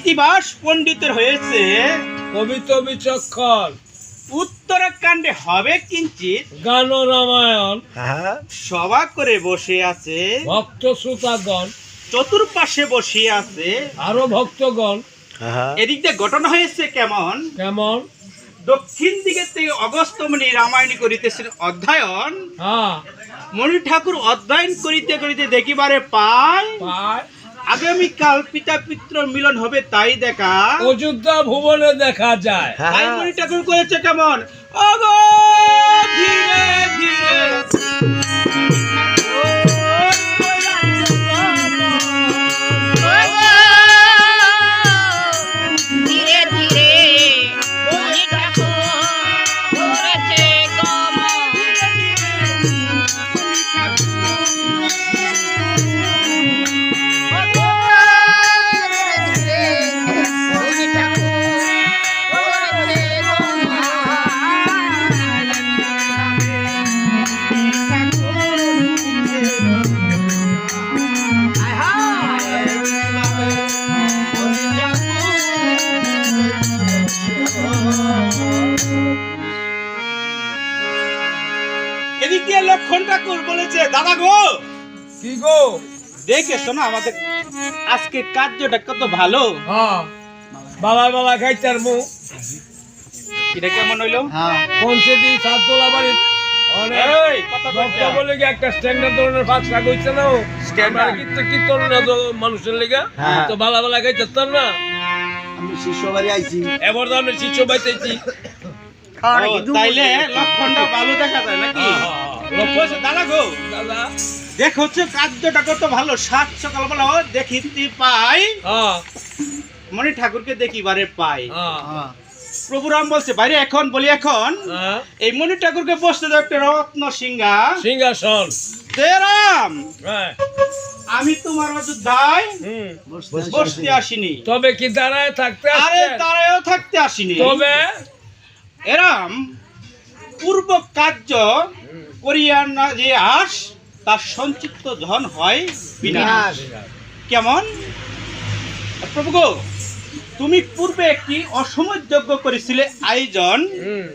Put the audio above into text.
ইতিবাস পণ্ডিতের হয়েছে কবিত বিচক্ষণ, উত্তরাখণ্ডে হবে কিঞ্চিত গান রামায়ণ, সভা করে বসে আছে ভক্ত শ্রোতাগণ, চতুর্পাশে বসে আছে আরো ভক্তগণ। এদিক দিয়ে ঘটনা হয়েছে কেমন? কেমন? দক্ষিণ দিকে থেকে অগস্ত্য মুনি রামায়ণ করিতেছেন অধ্যয়ন। হ্যাঁ, মণি ঠাকুর অধ্যয়ন করিতে করিতে দেখিবারে পায় পায় আগামীকাল পিতা পিতৃ মিলন হবে, তাই দেখা অযোধ্যা ভুবনে দেখা যায়। তাই মণি ঠাকুর করেছে কেমন? অগো ধীরে ধীরে ধীরে ধীরে মণি ঠাকুর করেছে গমন। ধীরে ধীরে মণি ঠাকুর করেছে এদিক দিয়ে লক্ষণ ঠাকুর বলেছে, দাদা গো কি গো? দেখেছো না আমাদের আজকে কার্যটা কত ভালো? হ্যাঁ, বালা বালা খাইতার মুখ এটা কেমন হইলো? পৌঁছে দিই সাততলা বাড়ি অনেক এই, কথা ভক্ত বলছো? বলে গিয়ে একটা স্ট্যান্ডার্ড ধরনের ফাঁস লাগাইছে না ও Standard? কীর্তন না তো মানুষের লেগে তো বালা বালা খাইতার না। আমি শিষ্য বাড়ি আইছি। এবার তো আমি শিষ্য পাইতেছি। ও, তাইলে লক্ষণটা ভালো দেখা যায় নাকি? বলছে, দাদা গো দাদা, দেখ হচ্ছে কার্যটা কত ভালো। সাত সকালবেলা দেখিতে পাই হ্যাঁ মণি ঠাকুরকে দেখিবারে পাই। হ্যাঁ প্রভু রাম বলছে, বাইরে এখন বলি এখন হ্যাঁ, এই মণি ঠাকুরকে বসতে দাও একটা রত্ন সিংহা। সিংহাসন। দে রাম, হ্যাঁ, আমি তোমার অযোধ্যায় হুম। বসতে আসিনি, তবে কি দাঁড়ায় থাকতে আরে আসছেন? তারাও থাকতে আসিনি। তবে এরাম পূর্ব কার্য করিয়া না যে আস, তার সঞ্চিত ধন হয় বিনাশ। কেমন? প্রভু গো, তুমি পূর্বে একটি অসময় যজ্ঞ করেছিলে আয়োজন, হুম।